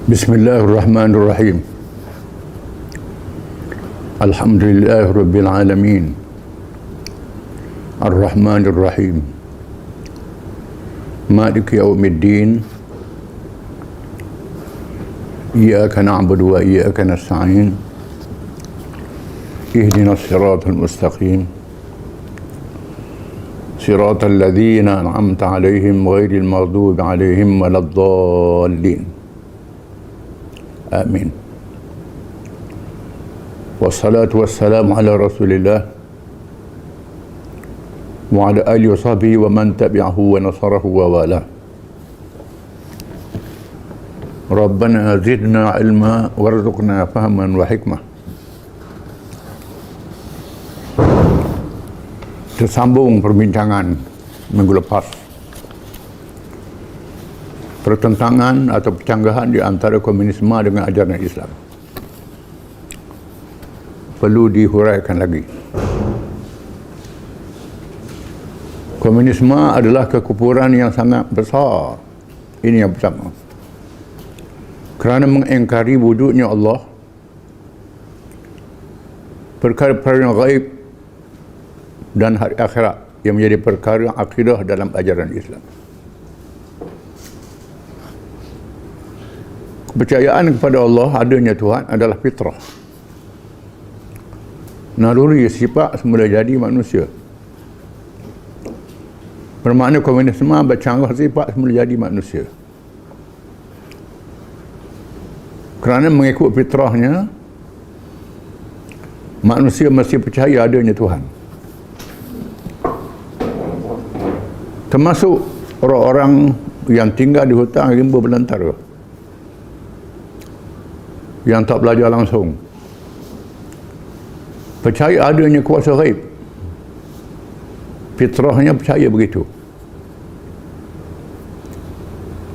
Bismillahirrahmanirrahim. Alhamdulillah Rabbil Alamin. Ar-Rahmanir-Rahim. Maliki yaumiddin. Iyyaka na'budu wa iyyaka nasta'in. Ihdinas siratal mustaqim. Siratal ladzina an'amta 'alaihim ghairil maghdubi 'alaihim waladdallin. Amin. Wassalatu wassalamu ala Rasulillah wa ala alihi wa sahbihi wa man tabi'ahu wa nasarahu wa wala. Rabbana zidna ilma warzuqna fahman wa hikmah. Tersambung perbincangan minggu lepas, pertentangan atau percanggahan di antara komunisme dengan ajaran Islam perlu dihuraikan lagi. Komunisme adalah kekufuran yang sangat besar. Ini yang pertama. Kerana mengingkari wujudnya Allah, perkara-perkara yang gaib dan hari akhirat yang menjadi perkara akidah dalam ajaran Islam. Kepercayaan kepada Allah, adanya Tuhan, adalah fitrah, naluri sifat semula jadi manusia. Bermakna komunisme bercanggah sifat semula jadi manusia. Kerana mengikut fitrahnya, manusia mesti percaya adanya Tuhan. Termasuk orang-orang yang tinggal di hutan rimba belantara, yang tak belajar langsung, percaya adanya kuasa ghaib. Fitrahnya percaya begitu.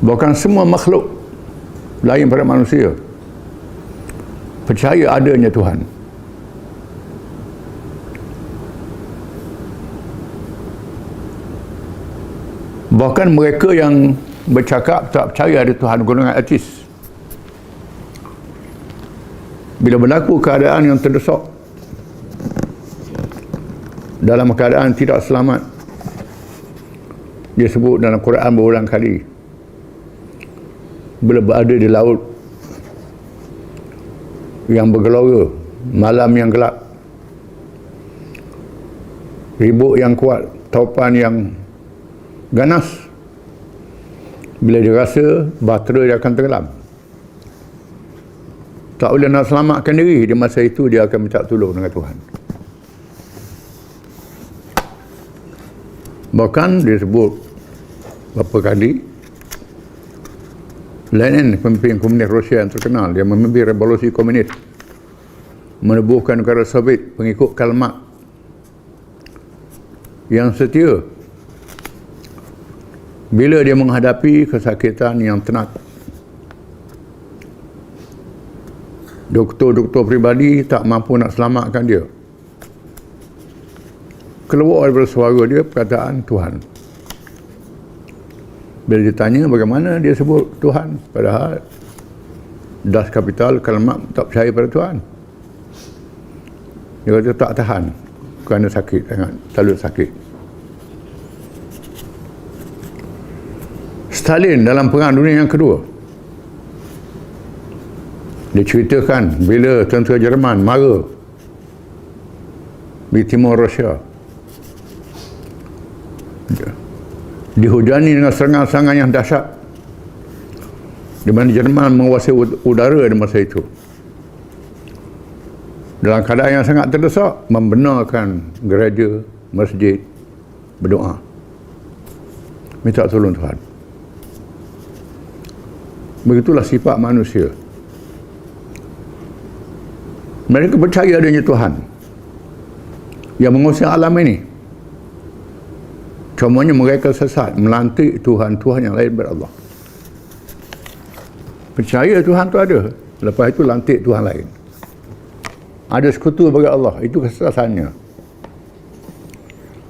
Bahkan semua makhluk lain pada manusia percaya adanya Tuhan. Bahkan mereka yang bercakap tak percaya ada Tuhan, golongan ateis, bila berlaku keadaan yang terdesak, dalam keadaan tidak selamat, dia sebut dalam Quran berulang kali, bila berada di laut yang bergelora, malam yang gelap, ribut yang kuat, taupan yang ganas, bila dia rasa bahtera dia akan tenggelam, tak boleh nak selamatkan diri, di masa itu dia akan minta tolong dengan Tuhan. Bahkan dia sebut berapa kali, Lenin, pemimpin komunis Rusia yang terkenal, dia memimpin revolusi komunis, menubuhkan negara Soviet pengikut Karl Marx yang setia. Bila dia menghadapi kesakitan yang tenat, doktor-doktor pribadi tak mampu nak selamatkan dia, keluar daripada suara dia perkataan Tuhan. Bila ditanya bagaimana dia sebut Tuhan, padahal Das Kapital Karl Marx tak percaya pada Tuhan. Dia kata tak tahan kerana sakit, terlalu sakit. Stalin dalam Perang Dunia yang Kedua, dia ceritakan bila tentera Jerman mara di timur Rusia, dihujani dengan serangan-serangan yang dahsyat, di mana Jerman menguasai udara di masa itu. Dalam keadaan yang sangat terdesak, membenarkan gereja, masjid, berdoa, minta tolong Tuhan. Begitulah sifat manusia. Mereka percaya adanya Tuhan yang menguasai alam ini. Cumanya mereka sesat, melantik Tuhan-Tuhan yang lain daripada Allah. Percaya Tuhan tu ada, lepas itu lantik Tuhan lain. Ada sekutu bagi Allah, itu kesesatannya.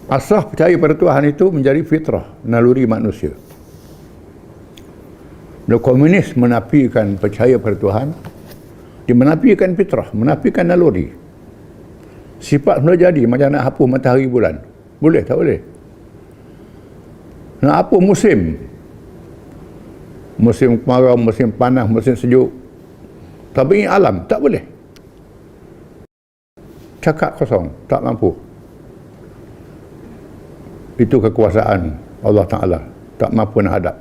Asas percaya pada Tuhan itu menjadi fitrah, naluri manusia. Komunis menafikan percaya pada Tuhan, dia menafikan fitrah, menafikan naluri. Sifat semula jadi, macam nak hapus matahari bulan. Boleh tak boleh? Nak hapus musim. Musim kemarau, musim panas, musim sejuk. Tapi alam, tak boleh. Cakap kosong, tak mampu. Itu kekuasaan Allah Ta'ala, tak mampu nak hadap.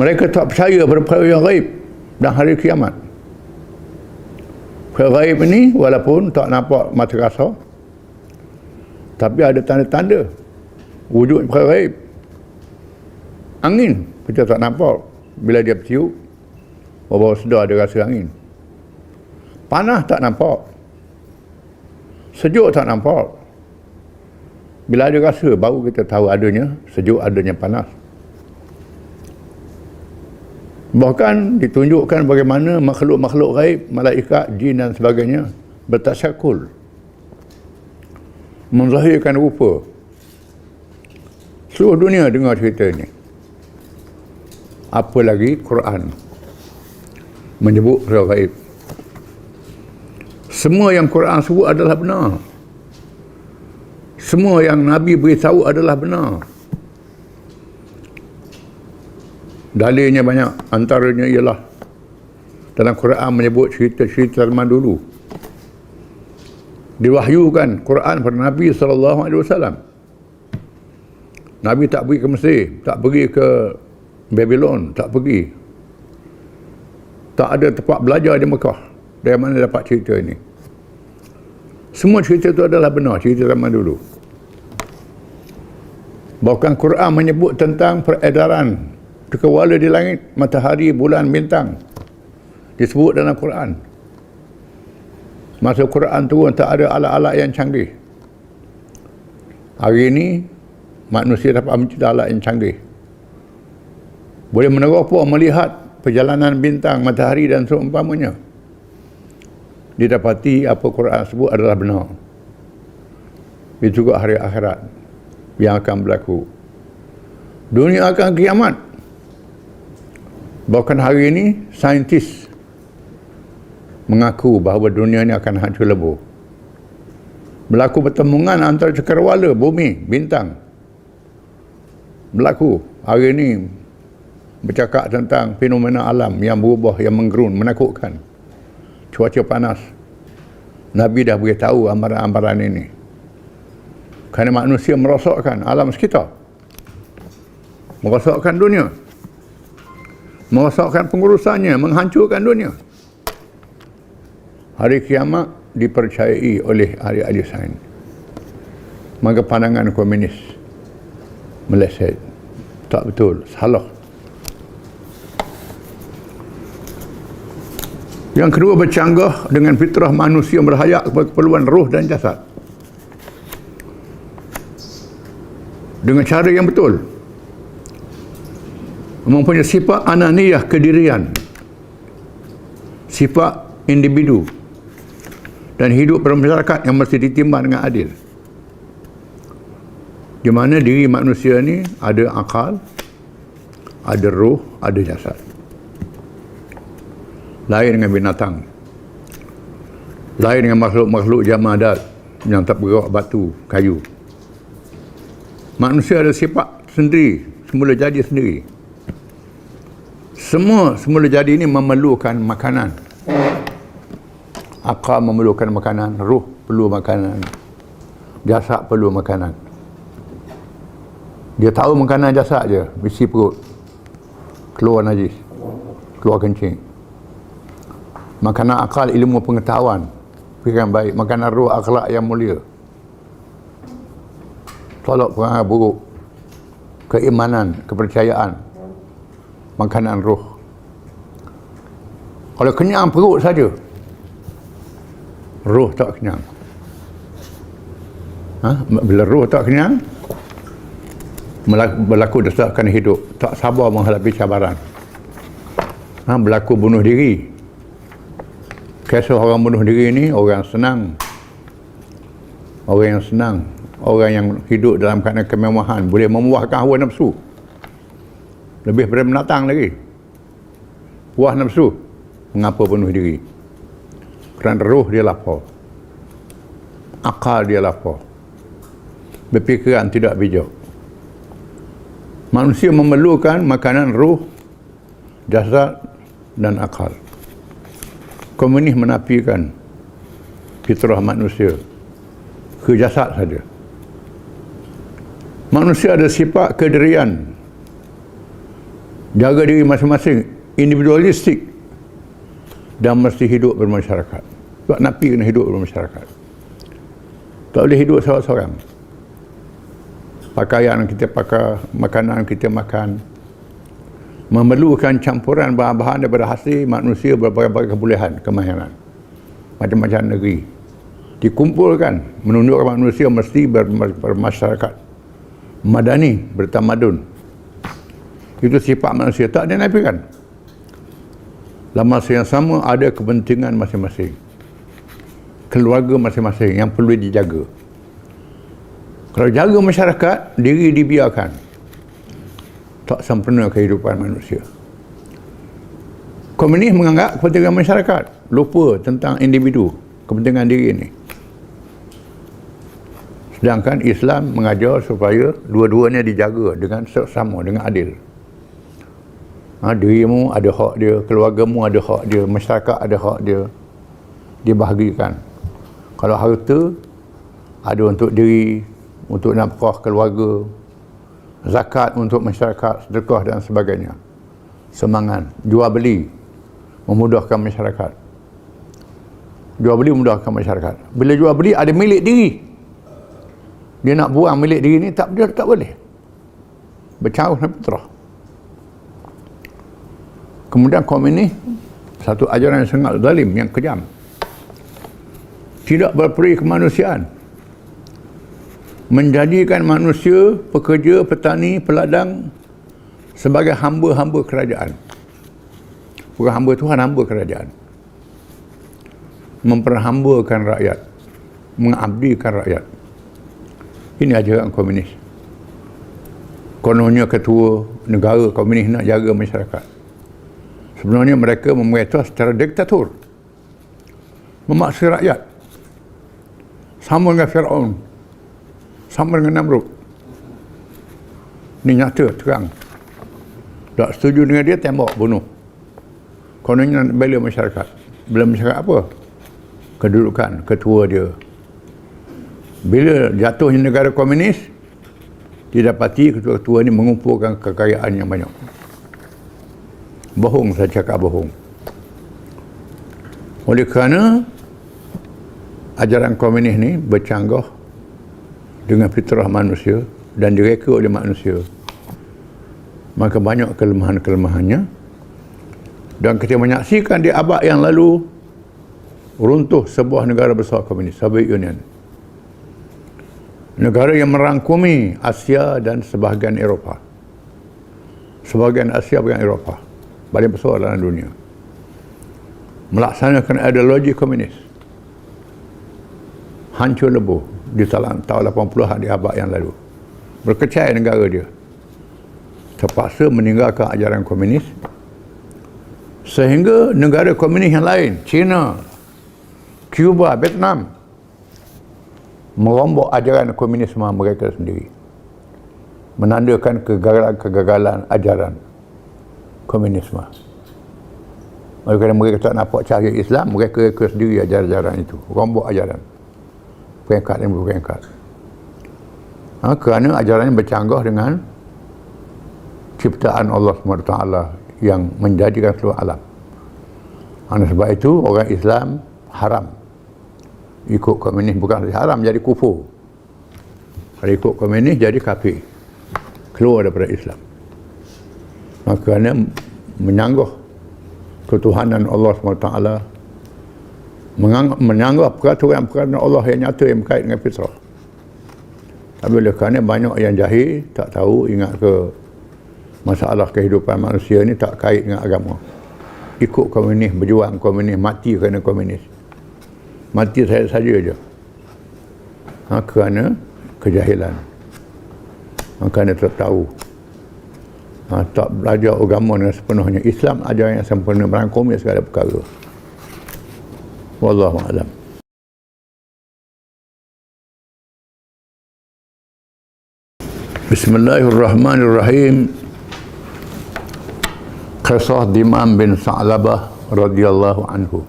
Mereka tak percaya pada perkara yang gaib dan hari kiamat. Perkara gaib ini walaupun tak nampak mata kasar, tapi ada tanda-tanda wujud perkara gaib. Angin kita tak nampak, bila dia bertiup baru sedar ada rasa angin. Panas tak nampak, sejuk tak nampak. Bila ada rasa baru kita tahu adanya sejuk, adanya panas. Bahkan ditunjukkan bagaimana makhluk-makhluk gaib, malaikat, jin dan sebagainya bertasyakul, menzahirkan rupa. Seluruh dunia dengar cerita ini. Apa lagi Quran menyebut perkara gaib. Semua yang Quran sebut adalah benar. Semua yang Nabi beritahu adalah benar. Dalilnya banyak, antaranya ialah dalam Quran menyebut cerita-cerita zaman dulu. Diwahyukan Quran pada Nabi SAW. Nabi tak pergi ke Mesir, tak pergi ke Babylon, tak pergi. Tak ada tempat belajar di Mekah. Dari mana dapat cerita ini? Semua cerita itu adalah benar, cerita zaman dulu. Bahkan Quran menyebut tentang peredaran cakrawala di langit, matahari, bulan, bintang. Disebut dalam Quran. Masa Quran turun tak ada alat-alat yang canggih. Hari ini manusia dapat mencipta alat yang canggih. Boleh meneropong, melihat perjalanan bintang, matahari dan seumpamanya. Didapati apa Quran sebut adalah benar. Itu juga hari akhirat yang akan berlaku. Dunia akan kiamat. Bahkan hari ini saintis mengaku bahawa dunia ini akan hancur lebur. Berlaku pertemuan antara cakrawala, bumi, bintang. Berlaku hari ini, bercakap tentang fenomena alam yang berubah, yang menggerun, menakutkan. Cuaca panas. Nabi dah beritahu amaran-amaran ini. Kerana manusia merosakkan alam sekitar. Merosakkan dunia. Merosakkan pengurusannya, menghancurkan dunia. Hari kiamat dipercayai oleh ahli-ahli sains. Maka pandangan komunis meleset. Tak betul, salah. Yang kedua, bercanggah dengan fitrah manusia berhayat kepada keperluan roh dan jasad. Dengan cara yang betul. Mempunyai sifat ananiyah, kedirian. Sifat individu. Dan hidup bermasyarakat yang mesti ditimbang dengan adil. Di mana diri manusia ni ada akal, ada roh, ada jasad. Lain dengan binatang. Lain dengan makhluk-makhluk jamadat yang tak bergerak batu, kayu. Manusia ada sifat sendiri, semula jadi sendiri. Semula jadi ini memerlukan makanan. Akal memerlukan makanan, roh perlu makanan, jasad perlu makanan. Dia tahu makanan jasad je, isi perut, keluar najis, keluar kencing. Makanan akal, ilmu pengetahuan, fikiran baik. Makanan roh, akhlak yang mulia, tolak perangai buruk, keimanan, kepercayaan. Makanan roh. Kalau kenyang perut saja, roh tak kenyang. Bila roh tak kenyang, berlaku desakan hidup, tak sabar menghadapi cabaran. Berlaku bunuh diri. Kisah orang bunuh diri ni orang senang. Orang yang senang orang yang hidup dalam keadaan kemewahan boleh memuaskan hawa nafsu lebih daripada binatang lagi. Puas nafsu, mengapa penuh diri? Kerana roh dia lapar, akal dia lapar, berfikiran tidak bijak. Manusia memerlukan makanan roh, jasad dan akal. Komunis menafikan fitrah manusia ke jasad saja. Manusia ada sifat kedirian, jaga diri masing-masing, individualistik, dan mesti hidup bermasyarakat. Sebab Nabi kena hidup bermasyarakat. Tak boleh hidup seorang-seorang. Pakaian kita pakai, makanan kita makan, memerlukan campuran bahan-bahan daripada hasil manusia berbagai-bagai kebolehan, kemahiran. Macam-macam negeri dikumpulkan, menunjukkan manusia mesti bermasyarakat, madani, bertamadun. Itu sifat manusia, tak dinafikan. Dalam masa yang sama ada kepentingan masing-masing, keluarga masing-masing yang perlu dijaga. Kalau jaga masyarakat, diri dibiarkan, tak sempurna kehidupan manusia. Komunis menganggap kepentingan masyarakat, lupa tentang individu, kepentingan diri ini. Sedangkan Islam mengajar supaya dua-duanya dijaga dengan seksama, dengan adil. Dirimu ada hak dia, keluargamu ada hak dia, masyarakat ada hak dia, dibahagikan. Kalau harta ada untuk diri, untuk nafkah keluarga, zakat untuk masyarakat, sedekah dan sebagainya. Semangat, jual beli memudahkan masyarakat. Jual beli memudahkan masyarakat. Bila jual beli ada milik diri, dia nak buang milik diri ni tak boleh. Bercaruh dengan fitrah. Kemudian komunis, satu ajaran yang sangat zalim, yang kejam, tidak berperi kemanusiaan, menjadikan manusia, pekerja, petani, peladang sebagai hamba-hamba kerajaan. Bukan hamba Tuhan, hamba kerajaan. Memperhambakan rakyat, mengabdikan rakyat. Ini ajaran komunis. Kononnya ketua negara komunis nak jaga masyarakat. Sebenarnya mereka memerintah secara diktator, memaksa rakyat, sama dengan Firaun, sama dengan Namrud. Ini nyata, terang. Tak setuju dengan dia, tembak, bunuh. Kononnya nak bela masyarakat. Bela masyarakat apa? Kedudukan ketua dia. Bila jatuhnya negara komunis, didapati ketua-ketua ini mengumpulkan kekayaan yang banyak. Bohong, saya cakap bohong. Oleh kerana ajaran komunis ni bercanggah dengan fitrah manusia dan direka oleh manusia, maka banyak kelemahan-kelemahannya. Dan kita menyaksikan di abad yang lalu runtuh sebuah negara besar komunis, Soviet Union. Negara yang merangkumi Asia dan sebahagian Eropah. Sebahagian Asia, bahagian Eropah. Paling besar dalam dunia. Melaksanakan ideologi komunis. Hancur lebur di tahun 80-an di abad yang lalu. Berkecai negara dia. Terpaksa meninggalkan ajaran komunis. Sehingga negara komunis yang lain, China, Cuba, Vietnam, merombak ajaran komunisme mereka sendiri. Menandakan kegagalan ajaran komunisme. Kerana mereka tak nampak cahaya Islam, mereka sendiri ajaran-ajaran itu, rombak ajaran peringkat demi peringkat. Kerana ajarannya bercanggah dengan ciptaan Allah SWT yang menjadikan seluruh alam. Sebab itu orang Islam haram ikut komunis, bukan haram jadi kufur. Kalau ikut komunis jadi kafir, keluar daripada Islam. Kerana menyanggah ketuhanan Allah SWT, menyanggah peraturan-peraturan Allah yang nyata yang berkait dengan fitrah. Tapi oleh kerana banyak yang jahil, tak tahu, ingat ke masalah kehidupan manusia ni tak kait dengan agama. Ikut komunis, berjuang komunis, mati kerana komunis. Mati saja je. Kerana kejahilan. Maka dia tak tahu. Tak belajar agama dengan sepenuhnya. Islam ajaran yang sempurna, merangkumi segala perkara. Wallahu a'lam. Bismillahirrahmanirrahim. Kisah Dimam bin Sa'labah radhiyallahu anhu.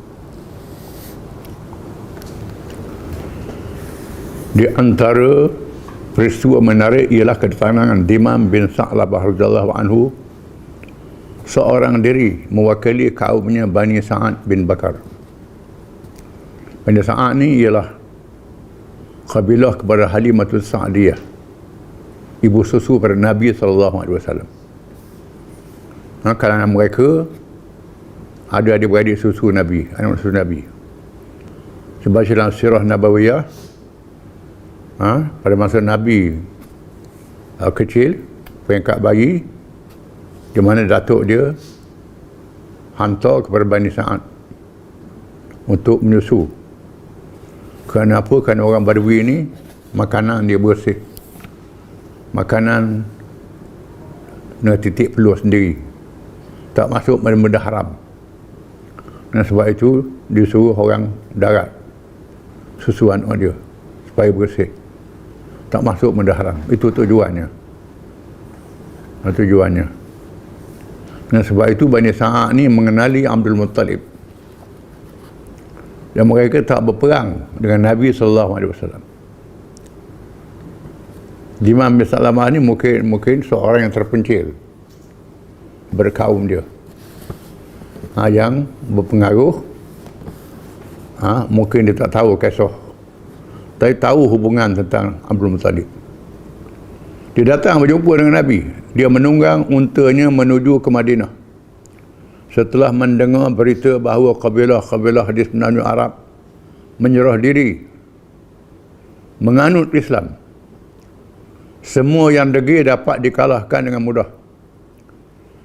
Di antara peristiwa menarik ialah kedatangan Dimam bin Sa'labah radhiyallahu anhu, seorang diri mewakili kaumnya Bani Sa'ad bin Bakar. Bani Sa'ad ni ialah kabilah kepada Halimatul Sa'diyah, ibu susu pada Nabi SAW. Kalangan mereka ada adik-beradik susu Nabi, anak susu Nabi. Sebab dalam sirah Nabawiyah, pada masa Nabi kecil, peringkat bayi, di mana datuk dia hantar kepada Bani Sa'ad untuk menyusu. Kenapa? Kerana orang Badui ni makanan dia bersih, makanan kena titik peluh sendiri, tak masuk benda-benda haram. Dan sebab itu disuruh orang darat susu anak dia supaya bersih, tak masuk benda haram. Itu tujuannya. Dan sebab itu Bani Sa'ad ni mengenali Abdul Muttalib, dan mereka tak berperang dengan Nabi SAW. Dimam bin Sa'labah ni mungkin seorang yang terpencil berkaum dia, yang berpengaruh. Mungkin dia tak tahu kisah, tapi tahu hubungan tentang Abdul Muttalib. Dia datang berjumpa dengan Nabi. Dia menunggang untanya menuju ke Madinah setelah mendengar berita bahawa kabilah-kabilah di semenanjung Arab menyerah diri, menganut Islam. Semua yang degil dapat dikalahkan dengan mudah.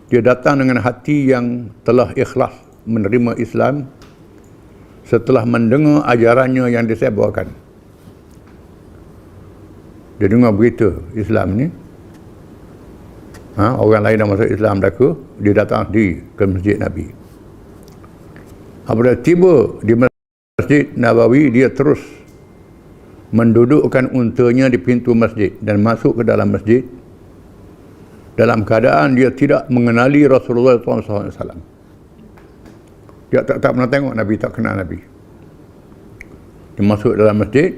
Dia datang dengan hati yang telah ikhlas menerima Islam setelah mendengar ajarannya yang disebarkan. Dia dengar berita Islam ni, orang lain dah masuk Islam dah ke, dia datang ke Masjid Nabi. Apabila tiba di Masjid Nabawi, dia terus mendudukkan untanya di pintu masjid dan masuk ke dalam masjid dalam keadaan dia tidak mengenali Rasulullah SAW. Dia tak pernah tengok Nabi, tak kenal Nabi. Dia masuk dalam masjid.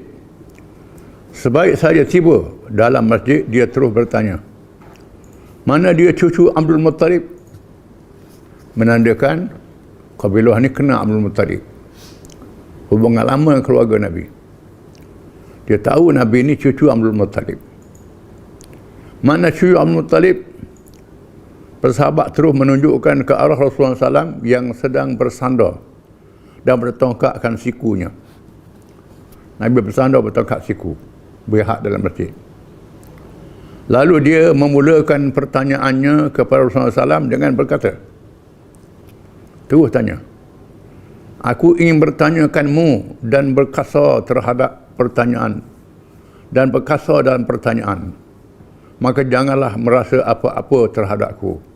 Sebaik saja tiba dalam masjid, dia terus bertanya, mana dia cucu Abdul Muttalib? Menandakan kabilah ni kenal Abdul Muttalib, hubungan lama keluarga Nabi. Dia tahu Nabi ni cucu Abdul Muttalib. Mana cucu Abdul Muttalib? Persahabat terus menunjukkan ke arah Rasulullah SAW yang sedang bersandar dan bertongkakkan sikunya. Nabi bersandar bertongkat siku, berehat dalam masjid. Lalu dia memulakan pertanyaannya kepada Rasulullah SAW dengan berkata, terus tanya, aku ingin bertanyakanmu dan berkasar terhadap pertanyaan dan berkasar dalam pertanyaan, maka janganlah merasa apa-apa terhadapku.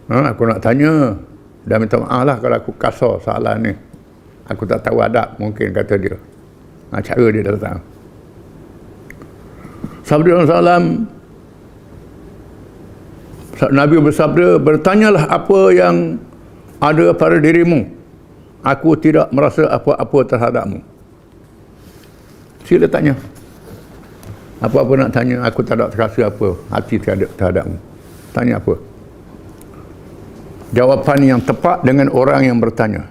Aku nak tanya dan minta maaf lah kalau aku kasar soalan ni. Aku tak tahu adab, mungkin kata dia. Cara dia datang. Sabda SAW, Nabi bersabda, bertanyalah apa yang ada pada dirimu. Aku tidak merasa apa-apa terhadapmu. Sila tanya. Apa-apa nak tanya, aku tak ada terasa apa hati terhadapmu. Tanya apa? Jawapan yang tepat dengan orang yang bertanya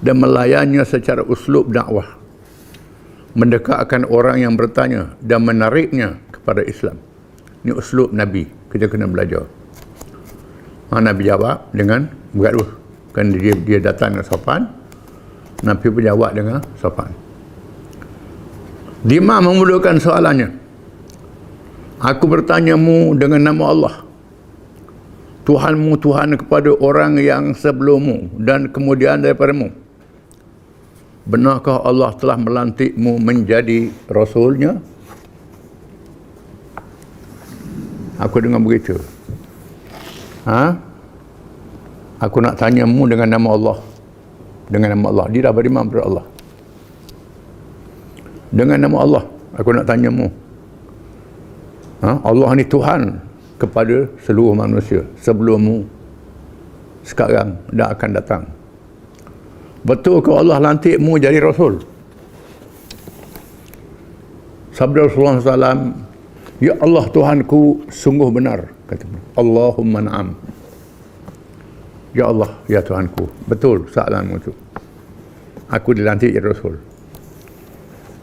dan melayannya secara uslub dakwah, mendekatkan orang yang bertanya dan menariknya kepada Islam. Ini uslub Nabi, kita kena belajar. Nabi jawab dengan bergaduh, kan dia datang dengan sopan, Nabi pun jawab dengan sopan. Dimam memulakan soalannya, aku bertanyamu dengan nama Allah, Tuhanmu Tuhan kepada orang yang sebelummu dan kemudian daripadamu. benarkah Allah telah melantikmu menjadi Rasulnya? Aku dengar begitu. Aku nak tanyamu dengan nama Allah. Dengan nama Allah. Dia dah beriman kepada Allah. Dengan nama Allah, aku nak tanyamu. Allah ni Tuhan kepada seluruh manusia. Sebelummu, sekarang dan akan datang. Betul ke Allah lantikmu jadi Rasul? Sabda Rasulullah SAW, ya Allah Tuhanku, sungguh benar. Kata Allahumma na'am. Ya Allah, ya Tuhanku, betul soalanmu itu. Aku dilantik jadi Rasul.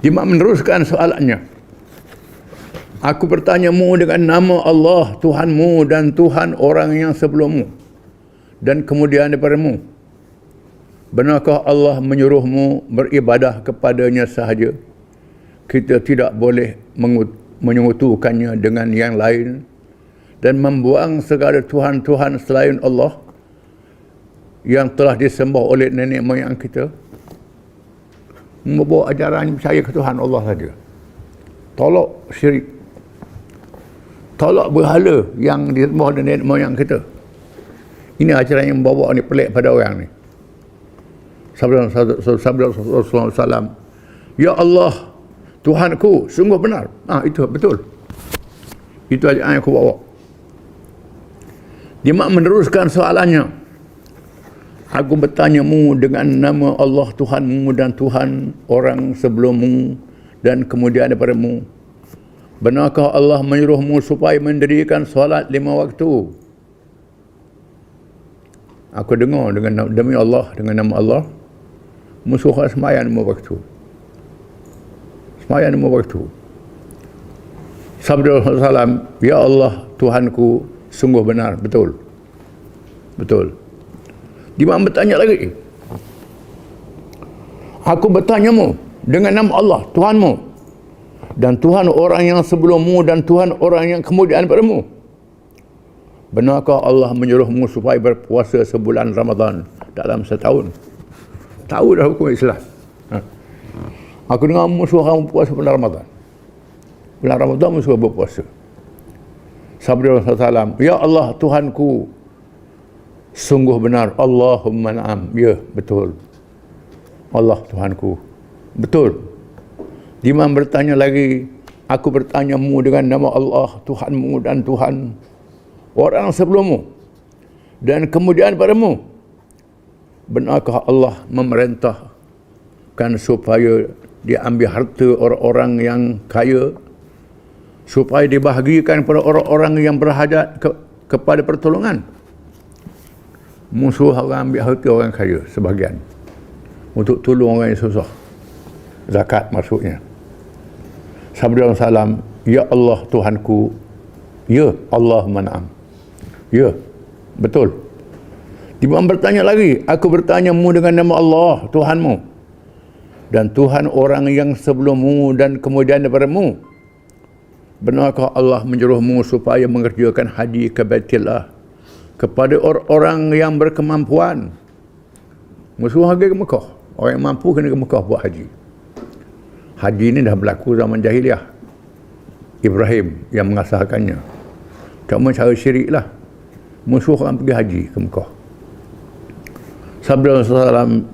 Dia meneruskan soalannya. Aku bertanyamu dengan nama Allah Tuhanmu dan Tuhan orang yang sebelummu dan kemudian daripadamu. Benarkah Allah menyuruhmu beribadah kepadanya sahaja? Kita tidak boleh menyekutukannya dengan yang lain dan membuang segala Tuhan-Tuhan selain Allah yang telah disembah oleh nenek moyang kita. Membawa ajaran percaya ke Tuhan Allah saja. Tolak syirik. Tolak berhala yang disembah oleh nenek moyang kita. Ini ajaran yang membawa ni pelik pada orang ni. Sabda Rasulullah SAW, ya Allah Tuhanku, sungguh benar. Itu betul. Itu ajaran yang aku bawa. Dia meneruskan soalannya. Aku bertanyamu dengan nama Allah Tuhanmu dan Tuhan orang sebelummu dan kemudian daripadamu. Benarkah Allah menyuruhmu supaya mendirikan solat 5 waktu? Aku dengar dengan demi Allah, dengan nama Allah, musuh sembahyang 5 waktu. Sembahyang 5 waktu. Sabda Rasulullah SAW, ya Allah Tuhanku, sungguh benar, betul. Betul. Dia bertanya lagi. Aku bertanyamu dengan nama Allah Tuhanmu dan Tuhan orang yang sebelummu dan Tuhan orang yang kemudian daripadamu. Benarkah Allah menyuruhmu supaya berpuasa sebulan Ramadan dalam setahun? Tahu dah hukum Islam. Aku dengar musuh kamu puasa bulan Ramadan. Bulan Ramadan musuh berpuasa. Sabda Rasulullah SAW, ya Allah Tuhanku, sungguh benar. Allahumma na'am. Ya, betul. Allah Tuhanku. Betul. Imam bertanya lagi, aku bertanyamu dengan nama Allah Tuhanmu dan Tuhan orang sebelummu dan kemudian padamu. Benarkah Allah memerintahkan supaya diambil harta orang-orang yang kaya, supaya dibahagikan kepada orang-orang yang berhajat kepada pertolongan? Musuh orang ambil harta orang kaya sebahagian untuk tolong orang yang susah. Zakat maksudnya. Sabda Rasulullah SAW, ya Allah Tuhanku, ya Allah man'am. Ya, betul. Imam bertanya lagi, aku bertanyamu dengan nama Allah Tuhanmu dan Tuhan orang yang sebelummu dan kemudian daripadamu. Benarkah Allah menyuruhmu supaya mengerjakan haji ke Baitullah kepada orang-orang yang berkemampuan? Musuh harga ke Mekah. Orang yang mampu kena ke Mekah buat haji. Haji ni dah berlaku zaman jahiliah. Ibrahim yang mengasahkannya. Cuma cara syirik lah. Musuh orang pergi haji ke Mekah. Sabda Rasulullah SAW,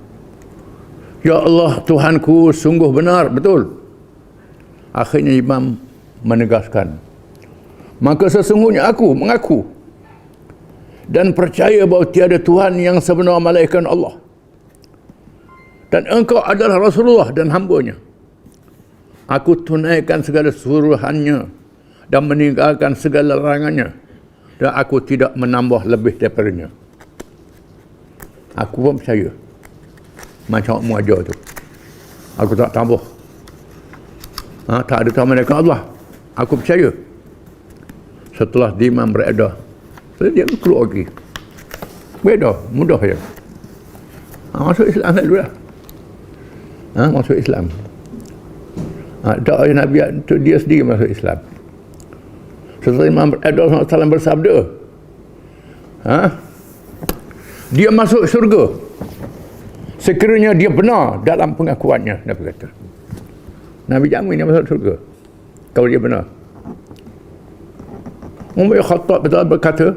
ya Allah Tuhanku, sungguh benar, betul. Akhirnya Imam menegaskan, maka sesungguhnya aku mengaku dan percaya bahawa tiada Tuhan yang sebenar melainkan Allah, dan engkau adalah Rasulullah dan hamba-Nya. Aku tunaikan segala suruhannya dan meninggalkan segala larangannya, dan aku tidak menambah lebih daripadanya. Aku pun percaya macam mu ajar tu. Aku tak tambah. Tak ada Tuhan melainkan Allah. Aku percaya. Setelah Imam beredar, dia keluar lagi. Beredar, mudah je. Masuk Islam dulu lah. Masuk Islam. Tak ada Nabi tu, dia sendiri masuk Islam. Setelah Imam beredar SAW bersabda, dia masuk syurga sekiranya dia benar dalam pengakuannya. Nabi kata, Nabi jamin dia masuk surga kalau dia benar. Umar bin Khattab berkata,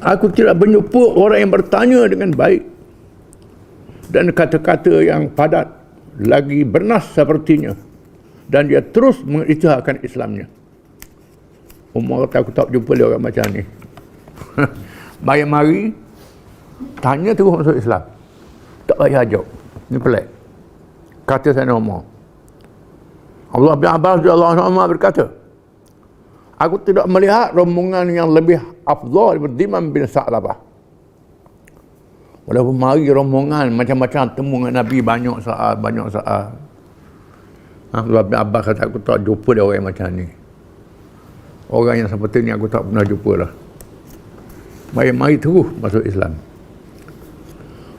aku tidak berjumpa orang yang bertanya dengan baik dan kata-kata yang padat lagi bernas sepertinya, dan dia terus mengisytiharkan Islamnya. Umar kata, aku tak jumpa dia orang macam ni. Bayar mari tanya terus masuk Islam, tak payah ajak. Ni pelik. Kata Sayyidina Umar. Allah bin Abbas radhiyallahu anhu berkata, aku tidak melihat rombongan yang lebih afdal daripada Dimam bin Sa'labah. Walaupun mari rombongan macam-macam temu dengan Nabi, banyak saat. Allah bin Abbas kata, aku tak jumpa dia orang macam ni. Orang yang seperti ni aku tak pernah jumpa lah. Mari terus masuk Islam.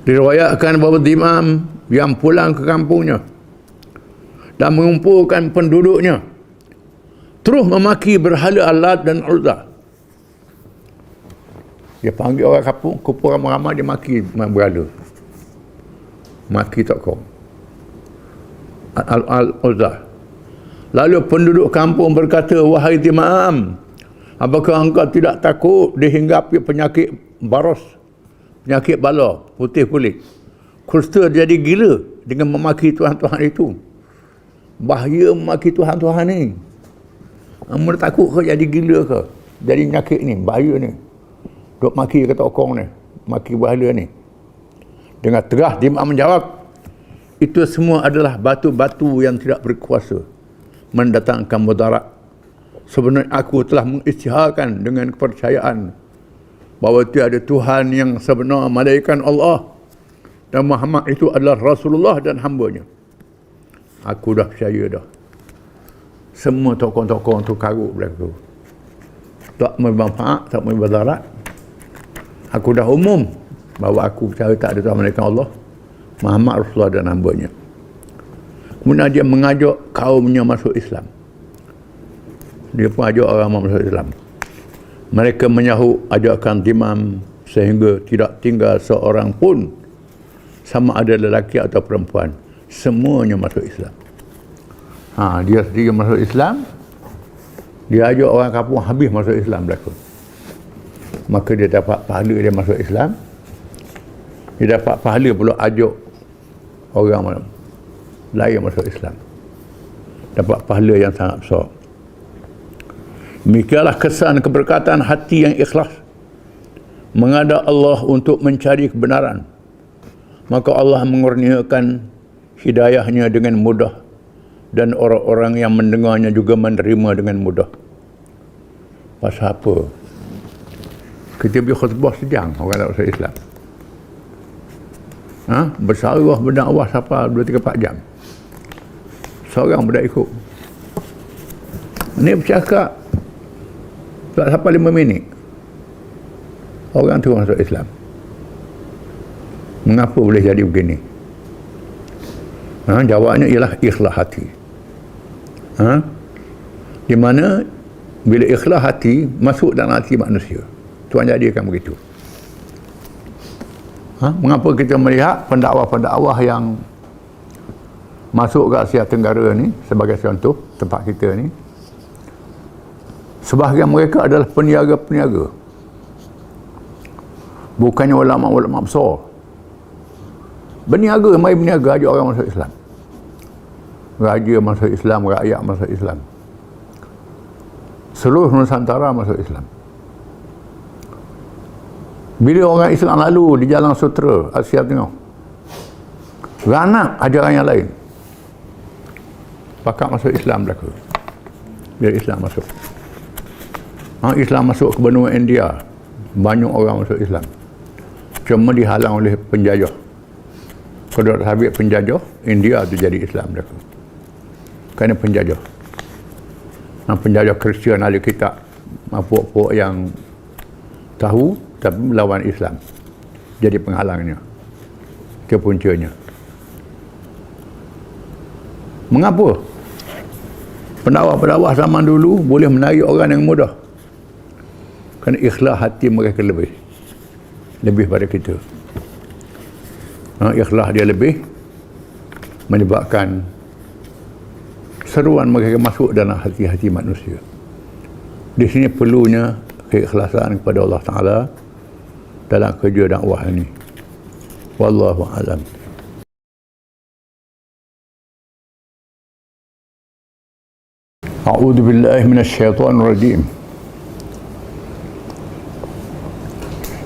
Diriwayatkan bahawa Dimam yang pulang ke kampungnya dan mengumpulkan penduduknya terus memaki berhala Allat dan Uzza. Dia panggil orang kampung, kumpul ramai-ramai, dia maki berhala. Maki tokoh Al-Uzza. Lalu penduduk kampung berkata, wahai Dimam, apakah engkau tidak takut dihinggapi penyakit baros, penyakit bala, putih kulit? Kusta jadi gila dengan memaki Tuhan-Tuhan itu. Bahaya memaki Tuhan-Tuhan ni. Kamu takut ke jadi gila ke? Jadi penyakit ni, bahaya ni. Duk maki kata okong ni, maki berhala ni. Dengan tegas Dimam menjawab, itu semua adalah batu-batu yang tidak berkuasa mendatangkan mudarat. Sebenarnya aku telah mengisytiharkan dengan kepercayaan bahawa tiada Tuhan yang sebenar melainkan Allah, dan Muhammad itu adalah Rasulullah dan hamba-Nya. Aku dah percaya dah. Semua tokoh-tokoh tu karut berlaku. Tak bermanfaat, tak bermudarat. Aku dah umum bahawa aku percaya tak ada Tuhan melainkan Allah, Muhammad Rasulullah dan hamba-Nya. Kemudian dia mengajak kaumnya masuk Islam. Dia pun ajak orang masuk Islam. Mereka menyahut ajakan Dimam sehingga tidak tinggal seorang pun, sama ada lelaki atau perempuan. Semuanya masuk Islam. Dia sendiri masuk Islam. Dia ajak orang kampung habis masuk Islam berlaku. Maka dia dapat pahala dia masuk Islam. Dia dapat pahala pula ajak orang lain masuk Islam. Dapat pahala yang sangat besar. Demikianlah kesan keberkatan hati yang ikhlas menghadap Allah untuk mencari kebenaran. Maka Allah mengurniakan hidayahnya dengan mudah, dan orang-orang yang mendengarnya juga menerima dengan mudah. Pasal apa? Kita pergi khutbah sejam, orang tak masuk Islam. Bersarah berdakwah sampai 2-3-4 jam. Seorang pun tak ikut. Ni bercakap tak sampai 5 minit, orang tu masuk Islam. Mengapa boleh jadi begini? Jawabnya ialah ikhlas hati. Di mana bila ikhlas hati masuk dalam hati manusia, Tuhan jadikan begitu. Mengapa kita melihat pendakwah-pendakwah yang masuk ke Asia Tenggara ni, sebagai contoh tempat kita ni, sebahagian mereka adalah peniaga-peniaga, bukannya ulama-ulama besar. Berniaga, mari berniaga, ajak orang masuk Islam. Raja masuk Islam, rakyat masuk Islam, seluruh Nusantara masuk Islam. Bila orang Islam lalu di Jalan Sutera Asia Tengah, ranak ajaran yang lain, pakat masuk Islam belaka. Bila Islam masuk, Islam masuk ke benua India, banyak orang masuk Islam. Cuma dihalang oleh penjajah. Kalau tak habis penjajah, India tu jadi Islam belaka. Kerana penjajah. Penjajah Kristian ahli kitab, puak-puak yang tahu tapi melawan Islam, jadi penghalangnya, kepuncanya. Mengapa pendakwah-pendakwah zaman dulu boleh menarik orang yang mudah? Kerana ikhlas hati mereka lebih pada kita. ikhlas dia lebih menyebabkan seruan mereka masuk dalam hati-hati manusia. Di sini perlunya keikhlasan kepada Allah Ta'ala dalam kerja dakwah ini. Wallahu a'lam. A'udzu billahi minasyaitonir rajim.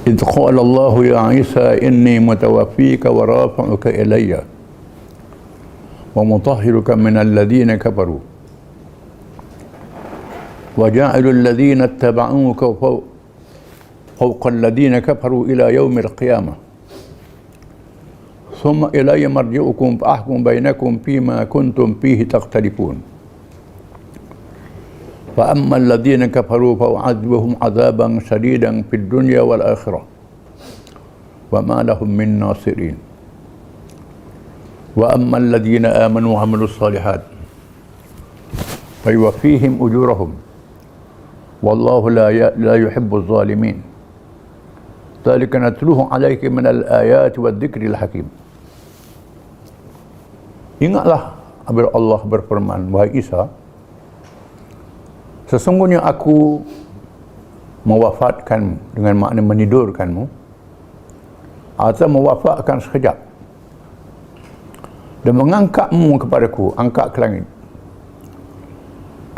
إذ قال الله يا عيسى إني متوفيك ورافعك إلي ومطهرك من الذين كفروا وجاعل الذين اتبعوك فوق الذين كفروا إلى يوم القيامة ثم إلي مرجعكم فأحكم بينكم فيما كنتم فيه تختلفون فأما الذين كفروا فأعذبهم عذابا شديدا في الدنيا والآخرة وما لهم من ناصرين وأما الذين آمنوا وعملوا الصالحات فيوفيهم أجورهم والله لا يحب الظالمين ذلك نتلوه عليك من الآيات والذكر الحكيم. Ingatlah apabila Allah berfirman, wahai Isa, sesungguhnya aku mewafatkanmu, dengan makna menidurkanmu atau mewafatkan sekejap, dan mengangkatmu kepadaku, angkat ke langit,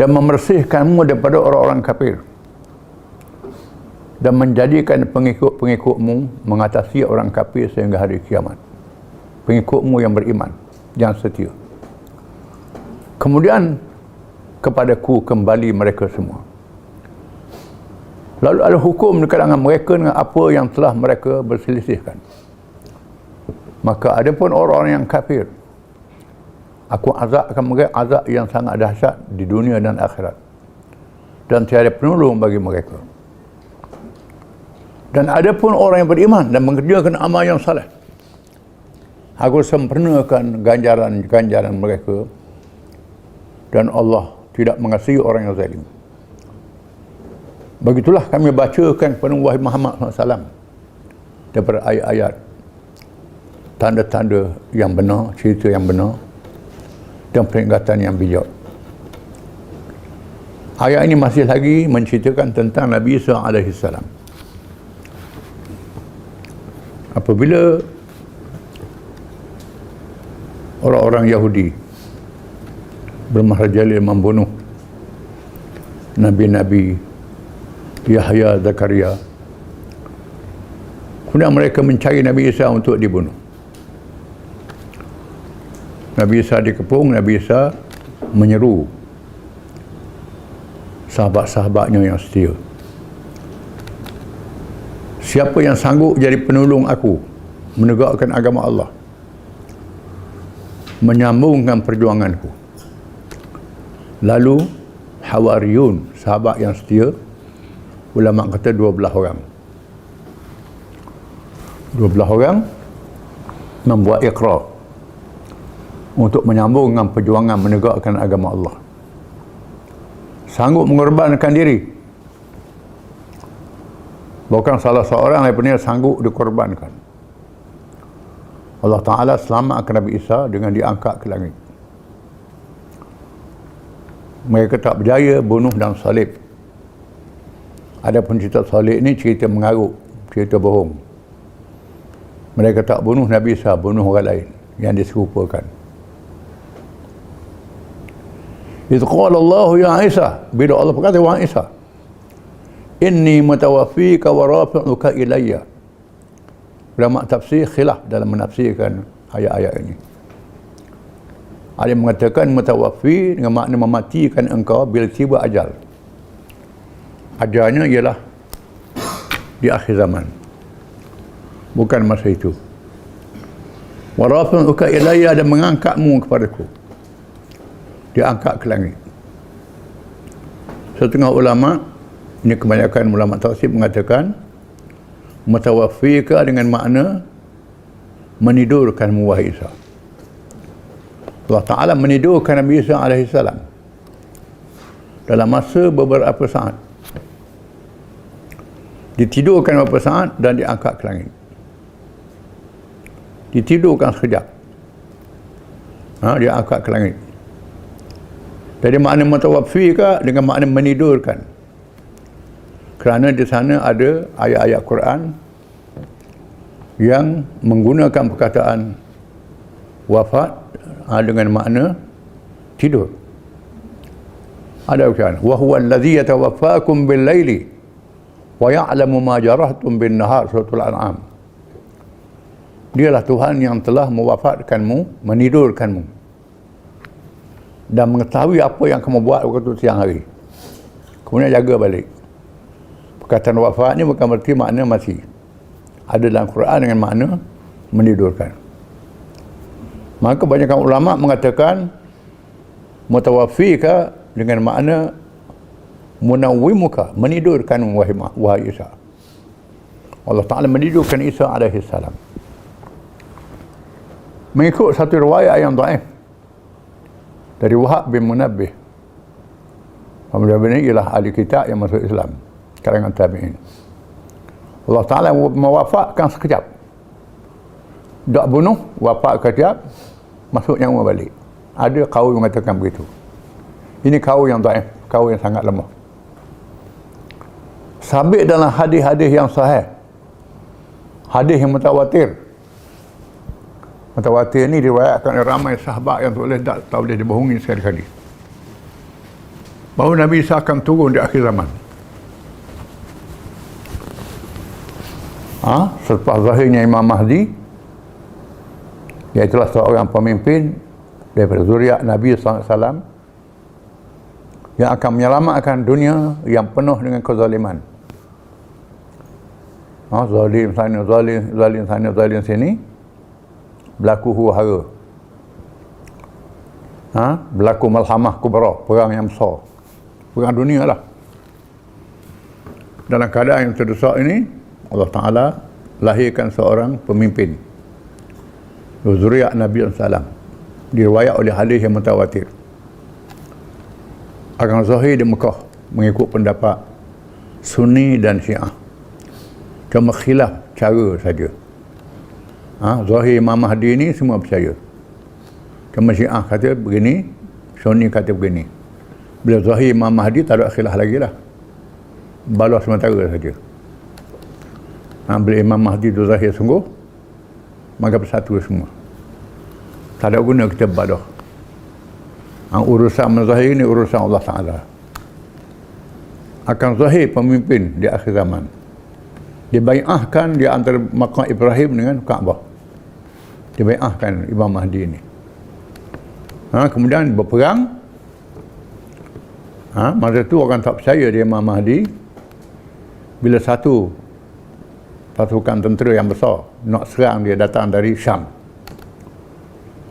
dan membersihkanmu daripada orang-orang kafir, dan menjadikan pengikut-pengikutmu mengatasi orang kafir sehingga hari kiamat. Pengikutmu yang beriman, yang setia. Kemudian kepadaku kembali mereka semua. Lalu ada hukum di kalangan mereka dengan apa yang telah mereka berselisihkan. Maka ada pun orang-orang yang kafir, aku azabkan mereka azab yang sangat dahsyat di dunia dan akhirat, dan tiada penolong bagi mereka. Dan ada pun orang yang beriman dan mengerjakan amal yang saleh, aku sempurnakan ganjaran mereka, dan Allah tidak mengasihi orang yang zalim. Begitulah kami bacakan kepada wahai Muhammad SAW daripada ayat-ayat, tanda-tanda yang benar, cerita yang benar, dan peringatan yang bijak. Ayat ini masih lagi menceritakan tentang Nabi Isa AS. Apabila orang-orang Yahudi bermahrajalil membunuh Nabi-Nabi Yahya, Zakaria, kemudian mereka mencari Nabi Isa untuk dibunuh. Nabi Isa dikepung, Nabi Isa menyeru sahabat-sahabatnya yang setia, siapa yang sanggup jadi penolong aku menegakkan agama Allah, menyambungkan perjuanganku. Lalu Hawariyun, sahabat yang setia, ulama kata 12 orang. 12 orang membuat ikrar untuk menyambungkan perjuangan menegakkan agama Allah. Sanggup mengorbankan diri. Bukan salah seorang daripada sanggup dikorbankan. Allah Ta'ala selamatkan Nabi Isa dengan diangkat ke langit. Mereka tak berjaya bunuh dan salib. Adapun cerita salib ini cerita mengarut, cerita bohong. Mereka tak bunuh Nabi Isa, bunuh orang lain yang diserupakan. Itu qala Allah ya Isa, bila Allah berkata, wahai Isa, inni mutawaffika wa rafi'uka ilayya. Ulama tafsir khilaf dalam menafsirkan ayat-ayat ini. Ada yang mengatakan mutawaffi dengan makna mematikan engkau bila tiba ajal. Ajalnya ialah di akhir zaman, bukan masa itu. Wa rafi'uka ilayya, dan mengangkatmu kepadaku, diangkat ke langit. Setengah ulama, ini kebanyakan ulama tafsir, mengatakan mutawaffika dengan makna menidurkan wahai Isa. Allah Ta'ala menidurkan Nabi Isa AS dalam masa beberapa saat. Ditidurkan beberapa saat dan diangkat ke langit. ditidurkan sekejap. Dia angkat ke langit. Jadi makna mutawaffi ke dengan makna menidurkan. Kerana di sana ada ayat-ayat Quran yang menggunakan perkataan wafat dengan makna tidur. Ada ucapan, wa huwa allazi yatawaffakum bil laili wa ya'lamu ma jarahtum bin nahar, suratul an'am. Dialah Tuhan yang telah mewafatkanmu, menidurkanmu, dan mengetahui apa yang kamu buat waktu siang hari. Kemudian jaga balik. Perkataan wafat ni bukan berarti makna mati. Ada dalam Quran dengan makna menidurkan. Maka kebanyakan ulama mengatakan mutawaffi ka dengan makna munawwimuka, menidurkan wahai Isa. Allah Ta'ala menidurkan Isa alaihi salam. Mengikut satu riwayat yang dhaif dari Wahab bin Munabbih. Munabbih ini ialah ahli kitab yang masuk Islam, kalangan tabi'in. Allah Ta'ala mewafatkan sekejap. Tak bunuh, wafat sekejap, masuk nyawa balik. Ada kaul yang mengatakan begitu. Ini kaul yang dhaif, kaul yang sangat lemah. Sabit dalam hadis-hadis yang sahih, hadis yang mutawatir. Mutawatir ini diriwayatkan oleh ramai sahabat yang tak boleh dibohongi sekali-kali, bahawa Nabi Isa akan turun di akhir zaman. Selepas zahirnya Imam Mahdi, iaitulah seorang pemimpin daripada zuriat Nabi SAW yang akan menyelamatkan dunia yang penuh dengan kezaliman. Zalim sana, zalim sana, zalim sini, berlaku huru-hara. Berlaku malhamah kubra, perang yang besar, perang dunia lah. Dalam keadaan yang terdesak ini, Allah Ta'ala lahirkan seorang pemimpin zuriat Nabi SAW, diriwayat oleh hadis yang mutawatir. Akan zahir di Mekah mengikut pendapat Sunni dan Syiah. Cuma khilaf cara saja. Zahir Imam Mahdi ni semua percaya. Cuma Syiah kata begini, Sunni kata begini. Bila zahir Imam Mahdi tak ada khilaf lagi lah. Balas sementara saja. Bila Imam Mahdi itu zahir sungguh, maka bersatu semua. Tak ada guna kita badah. Urusan mazahir ini urusan Allah Ta'ala. Akan zahir pemimpin di akhir zaman. Dibai'ahkan di antara maqam Ibrahim dengan Kaabah. Dibai'ahkan Imam Mahdi ini. Kemudian berperang. Masa itu orang tak percaya dia Imam Mahdi. Bila satu pasukan tentera yang besar nak serang dia datang dari Syam,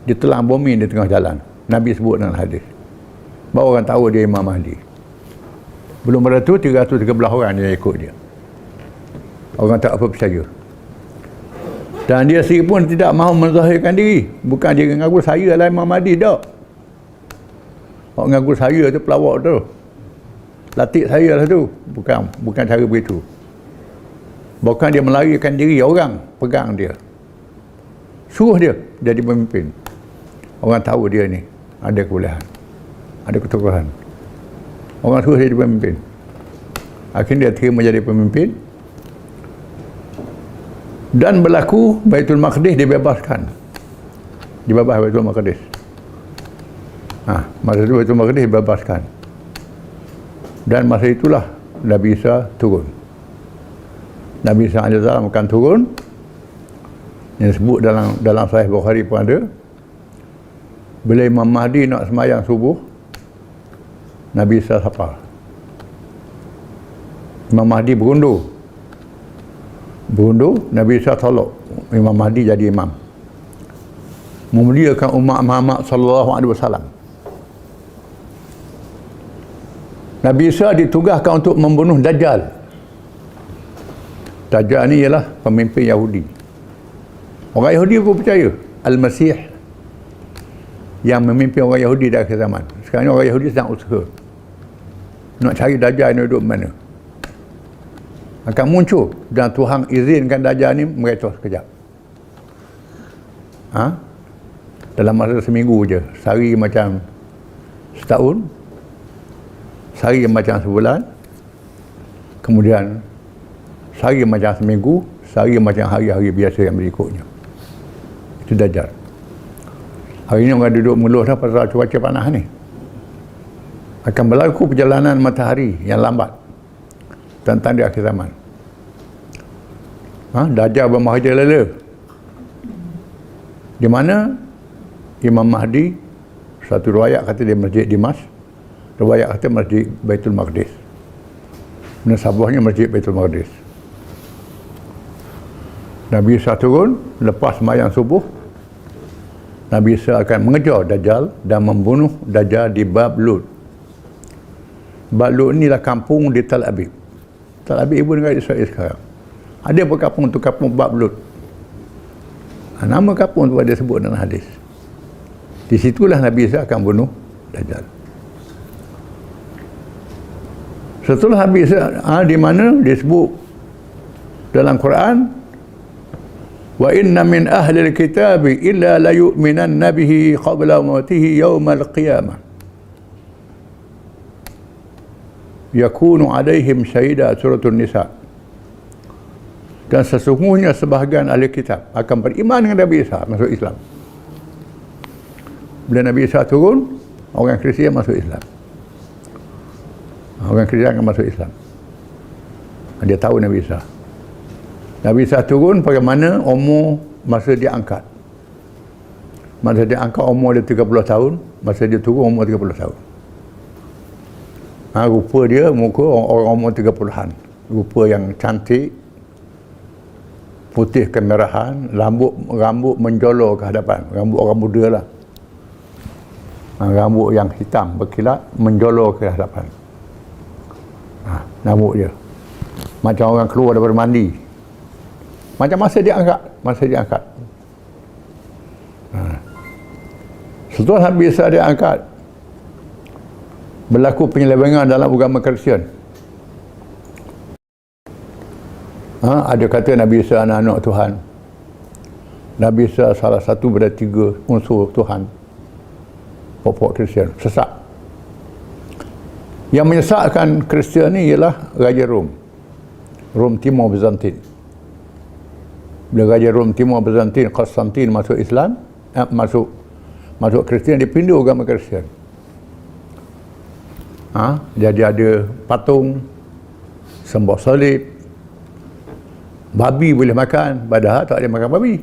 ditelan bumi di tengah jalan. Nabi sebut dalam hadis, baru orang tahu dia Imam Mahdi. Belum pada tu 313 orang yang ikut dia. Orang tak apa percaya. Dan dia sendiri pun tidak mahu menzahirkan diri. Bukan dia mengaku saya lah Imam Mahdi, tak. Orang mengaku saya tu pelawak tu, latih saya lah tu. Bukan cara begitu. Bukan dia melarikan diri, orang pegang dia, suruh dia jadi pemimpin. Orang tahu dia ni ada kebolehan, ada ketokohan. Orang suruh dia jadi pemimpin. Akhirnya dia terima jadi pemimpin. Dan berlaku Baitul Maqdis dibebaskan. Dibebas Baitul Maqdis. Masa itu Baitul Maqdis dibebaskan. Dan masa itulah Nabi Isa turun. Nabi Isa AS akan turun. Yang disebut dalam Sahih Bukhari pun ada. Bila Imam Mahdi nak semayang subuh, Nabi Isa sapa. Imam Mahdi berundur, Nabi Isa tolak Imam Mahdi jadi imam, memuliakan umat Muhammad sallallahu alaihi wasallam. Nabi Isa ditugaskan untuk membunuh Dajjal. Dajjal ni ialah pemimpin Yahudi. Orang Yahudi pun percaya Al-Masih yang memimpin orang Yahudi di akhir zaman. Sekarang orang Yahudi sedang usaha nak cari Dajjal ni duduk mana. Akan muncul dan Tuhan izinkan Dajjal ni meretos sekejap. dalam masa seminggu je. Sehari macam setahun, sehari macam sebulan, kemudian sehari macam seminggu, sehari macam hari-hari biasa yang berikutnya. Itu Dajjal. Hari ini orang duduk mengeluh dah pasal cuaca panas ni. Akan berlaku perjalanan matahari yang lambat tentang di akhir zaman. Dajjal bermerajalela. Di mana Imam Mahdi, satu riwayat kata dia Masjid Dimas, riwayat kata Masjid Baitul Maqdis. Nasabahnya Masjid Baitul Maqdis. Nabi Isa turun lepas sembahyang subuh. Nabi Isa akan mengejar Dajjal dan membunuh Dajjal di Bab Lut. Bab Lut inilah kampung di Tel Aviv. Tel Aviv ibu negara Israel sekarang. Ada apa kampung tu? Kampung Bab Lut. Nama kampung tu ada sebut dalam hadis. Di situlah Nabi Isa akan bunuh Dajjal. Setelah Nabi Isa, di mana disebut dalam Quran, wa inna min ahli al-kitabi illa la yu'minanna bihi qabla mautihi yawmal qiyamah yakunu alaihim syahida, suratul Nisa. Dan sesungguhnya sebahagian ahli kitab akan beriman dengan Nabi Isa, masuk Islam. Bila Nabi Isa turun, orang Kristian masuk Islam. Orang Kristian akan masuk Islam. Dia tahu Nabi Isa. Nabi Isa turun bagaimana umur masa dia angkat. Masa dia angkat umur dia 30 tahun, masa dia turun umur 30 tahun. Rupa dia muka orang umur 30-an. Rupa yang cantik, putih kemerahan, rambut menjolor ke hadapan. Rambut orang muda lah. Rambut yang hitam berkilat menjolor ke hadapan. Rambut dia macam orang keluar daripada mandi. Macam masa dia angkat. Setelah Nabi Isa dia angkat, berlaku penyelewengan dalam agama Kristian. Ada kata Nabi Isa anak Tuhan. Nabi Isa salah satu daripada 3 unsur Tuhan. Pokok Kristian sesat. Yang menyesatkan Kristian ni ialah Raja Rom Timur Bizantin. Bila Raja Rom Timur Bizantin, Konstantin masuk Islam, masuk Kristian, dia pindah agama Kristian. Jadi ada patung, sembah salib, babi boleh makan, padahal tak boleh makan babi.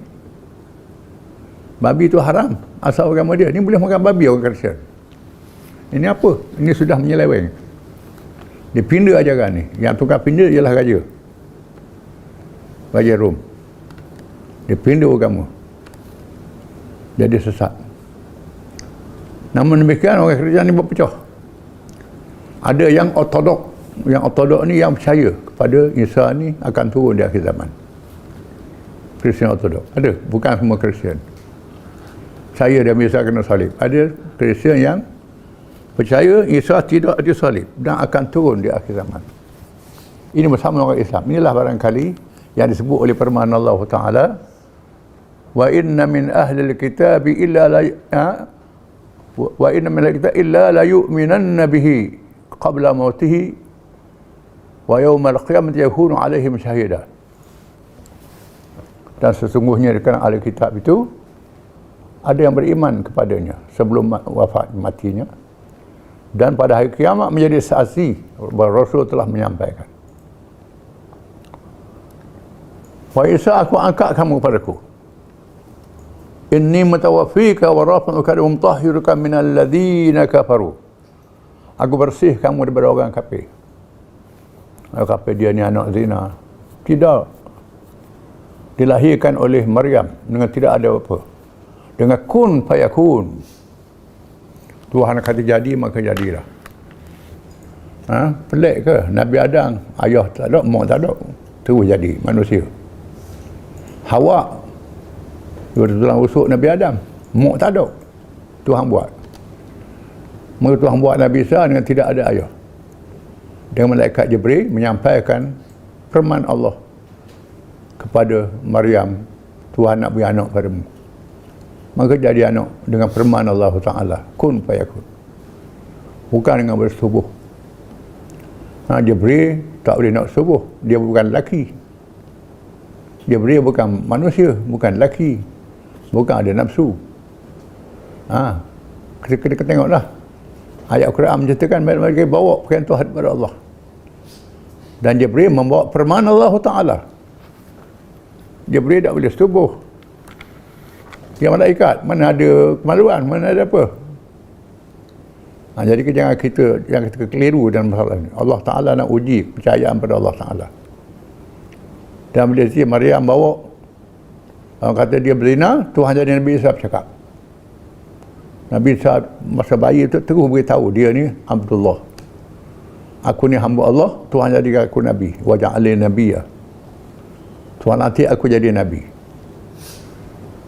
Babi tu haram asal agama dia. Ni boleh makan babi orang Kristian. Ini apa? Ini sudah menyeleweng. Dia pindah ajaran ni. Yang tukar pindah ialah Raja Rom. Dia pindah agama. Jadi sesat. Namun demikian orang Kristian ni berpecah. Ada yang ortodok. Yang ortodok ni yang percaya kepada Isa ni akan turun di akhir zaman. Kristian ortodok. Ada. Bukan semua Kristian. Percaya dia Isa kena salib. Ada Kristian yang percaya Isa tidak disalib dan akan turun di akhir zaman. Ini bersama orang Islam. Inilah barangkali yang disebut oleh firman Allah Ta'ala, wa inna min ahli al-kitabi illa la yu'minanna bihi qabla mautihi wa yawmal qiyamati yakunu alaihim syahida. Dan sesungguhnya di kalangan ahli kitab itu ada yang beriman kepadanya sebelum wafat matinya, dan pada hari kiamat menjadi saksi bahawa Rasul telah menyampaikan. Wa Isa, aku angkat kamu padaku. Inni mutawaffika wa rafi'uka wa mutahhiruka minal ladzina kafaru. Aku bersih kamu daripada orang kafir. Orang kafir dia ni anak zina. Tidak. Dilahirkan oleh Maryam dengan tidak ada apa. Dengan kun fayakun. Tuhan kata jadi maka jadilah. Pelik ke? Nabi Adam ayah tak ada, mak tak ada, terus jadi manusia. Hawa daripada tulang rusuk Nabi Adam, mak tak ada, Tuhan buat. Maka Tuhan buat Nabi Isa dengan tidak ada ayah. Dengan malaikat Jibril menyampaikan firman Allah kepada Maryam, Tuhan nak beri anak padamu. maka jadi anak dengan firman Allah Ta'ala, kun fayakun. Bukan dengan bersetubuh. Jibril tak boleh nak setubuh, dia bukan lelaki. Jibril bukan manusia, bukan lelaki, bukan ada nafsu. Kita tengoklah ayat Quran menceritakan mereka bawa perintah daripada Allah, dan Jibril membawa firman Allah Ta'ala. Jibril tak boleh setubuh. Dia malaikat, mana ada kemaluan, mana ada apa. Jadi jangan kita keliru dalam masalah ini. Allah Ta'ala nak uji kepercayaan pada Allah Ta'ala. Dan bila si Maryam bawa, orang kata dia berzina, Tuhan jadi Nabi Isa bercakap. Nabi Isa masa bayi itu terus beritahu dia ni Abdullah. Aku ni hamba Allah, Tuhan jadikan aku Nabi. Wa ja'alni nabiyya. Tuhan nanti aku jadi Nabi.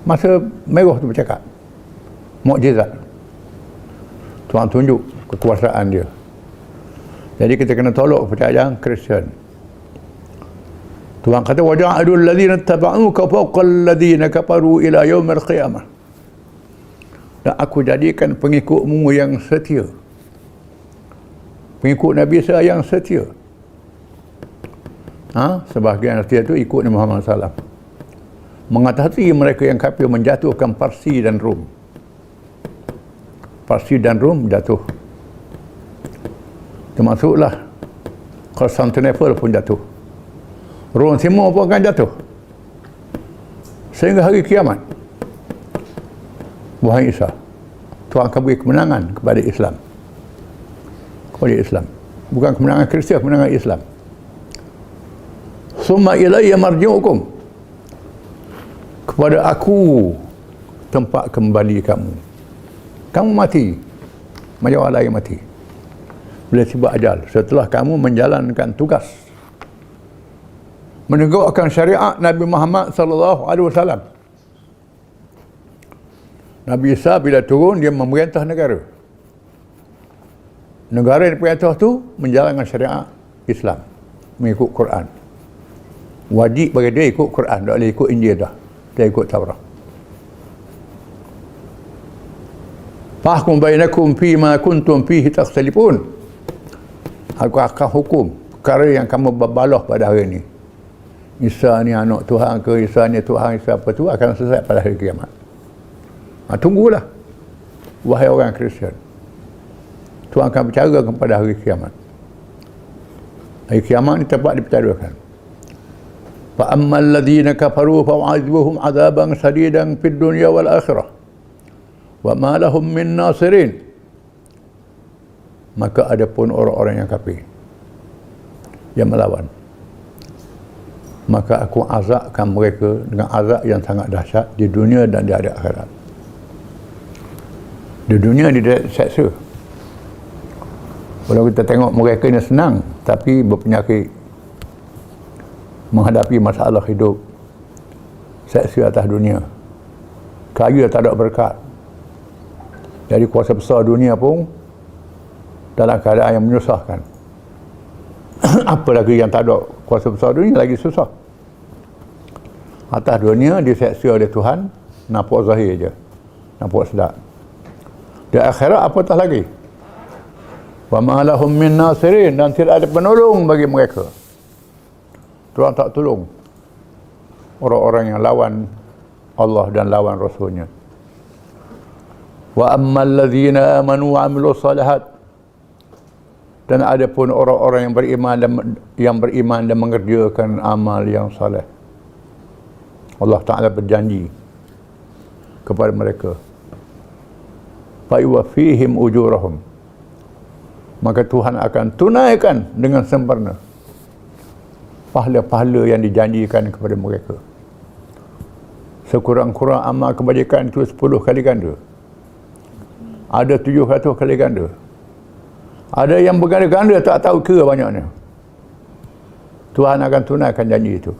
Masa merah tu bercakap. Mukjizat. Tuhan tunjuk kekuasaan dia. Jadi kita kena tolak kepercayaan Kristian. Tuhan kata waja'alul ladzina tabauka fawqal ladzina kafaru ila yaumil qiyamah. Dan aku jadikan pengikutmu yang setia, pengikut Nabi saya yang setia. Sebahagian setia itu ikut Nabi Muhammad SAW. Mengatasi mereka yang kafir, menjatuhkan Parsi dan Rom. Parsi dan Rom jatuh. Termasuklah Konstantinopel pun jatuh. Rom Timur pun akan jatuh. Sehingga hari kiamat, wahai Isa, Tuhan akan beri kemenangan kepada Islam. Kepada Islam. Bukan kemenangan Kristian, kemenangan Islam. Summa ilayya marji'ukum. Kepada aku tempat kembali kamu. Kamu mati, macam orang lain mati. Bila tiba ajal, setelah kamu menjalankan tugas menegakkan syariat Nabi Muhammad sallallahu alaihi wasallam. Nabi Isa bila turun, dia memerintah negara. Negara yang diperintah tu menjalankan syariat Islam, mengikut Quran. Wajib bagi dia ikut Quran, tak boleh ikut Injil dah. Dia ikut Taurat. Fahkum bainakum fima kuntum fihi takhtalifun. Aku akan hukum perkara yang kamu berbalah pada hari ini. Isa ni anak Tuhan ke, Isa ni Tuhan, Isa apa tu akan selesai pada hari kiamat. Tunggulah, wahai orang Kristian. Tuhan akan bercara kepada hari kiamat. Hari kiamat ni tempat dipercarakan. Fa ammal ladzina kafaru fa'adhibuhum 'adzaban shadidan fid dunya wal akhirah. Wa ma lahum min nasirin. Maka ada pun orang-orang yang kafir yang melawan, maka aku azabkan mereka dengan azab yang sangat dahsyat di dunia dan di akhirat. Di dunia dia seksa. Kalau kita tengok mereka ni senang, tapi berpenyakit, menghadapi masalah hidup, seksa atas dunia, kaya tak ada berkat. Jadi kuasa besar dunia pun dalam keadaan yang menyusahkan. Apalagi yang tak ada kuasa besar dunia, lagi susah. Atas dunia diseksa oleh Tuhan, nampak zahir je, nampak sedap. Di akhirat apatah lagi. Wa ma lahum min nasirin, dan tidak ada penolong bagi mereka. Tuhan tak tolong orang-orang yang lawan Allah dan lawan Rasulnya. Wa ammal ladzina amanu wa amilus salihat, dan ada pun orang-orang yang beriman dan mengerjakan amal yang saleh. Allah Ta'ala berjanji kepada mereka, fa yuwaffihim ujurahum, maka Tuhan akan tunaikan dengan sempurna pahala-pahala yang dijanjikan kepada mereka. Sekurang-kurang amal kebajikan itu 10 kali ganda, ada 700 kali ganda, ada yang berganda-ganda tak tahu kira banyaknya. Tuhan akan tunaikan janji itu.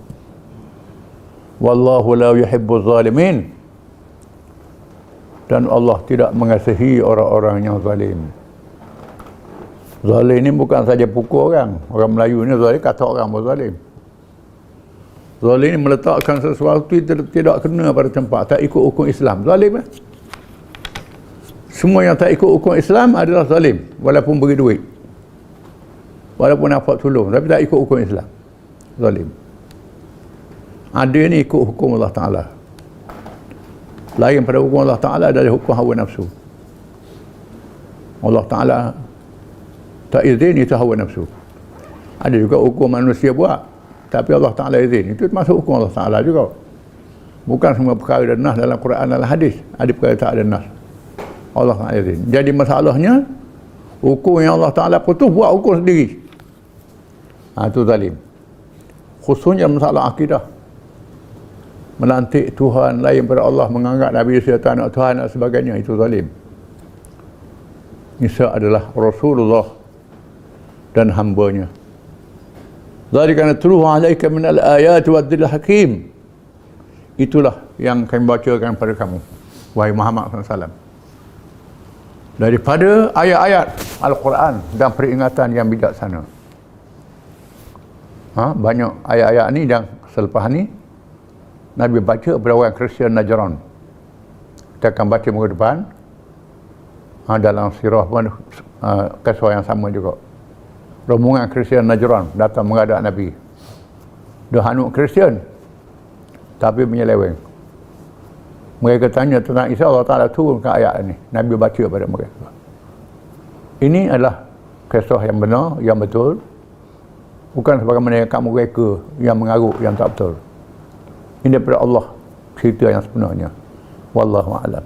Wallahu la yuhibbuz zalimin, dan Allah tidak mengasihi orang-orang yang zalim. Zalim ni bukan saja pukul orang. Orang Melayu ni zalim, kata orang berzalim. Zalim meletakkan sesuatu tidak kena pada tempat, tak ikut hukum Islam. Zalim lah. Semua yang tak ikut hukum Islam adalah zalim, walaupun beri duit, walaupun dapat tolong, tapi tak ikut hukum Islam, zalim. Adil ni ikut hukum Allah Ta'ala, lain pada hukum Allah Ta'ala dari hukum hawa nafsu. Allah Ta'ala tak izin, itu hawa nafsu. Ada juga hukum manusia buat, tapi Allah Ta'ala izin, itu termasuk hukum Allah Ta'ala juga. Bukan semua perkara ada nas dalam Quran dalam hadis, ada perkara tak ada nas, Allah Ta'ala izin. Jadi masalahnya hukum yang Allah Ta'ala putus, buat hukum sendiri, itu zalim. Khususnya masalah akidah, melantik Tuhan lain pada Allah, menganggap Nabi Isa anak Tuhan dan sebagainya, itu zalim. Isa adalah Rasulullah dan hambanya. Dzalika natluhu 'alaika min al-ayati wad-dhikril hakim. Itulah yang kami bacakan pada kamu, wahai Muhammad SAW, daripada ayat-ayat Al-Quran dan peringatan yang bijaksana. Banyak ayat-ayat ni, dan selepas ni Nabi baca kepada orang Kristian Najran. Kita akan baca minggu depan. Dalam sirah pun kisah yang sama juga. Rombongan Kristian Najran datang menghadap Nabi. Dia hanut Kristian, tapi menyeleweng. Mereka tanya tentang Isa, Allah Ta'ala turunkan ayat ini. Nabi baca pada mereka. Ini adalah kisah yang benar, yang betul. Bukan sebagaimana yang kamu reka, yang mengarut, yang tak betul. Ini daripada Allah, cerita yang sebenarnya. Wallahu a'lam.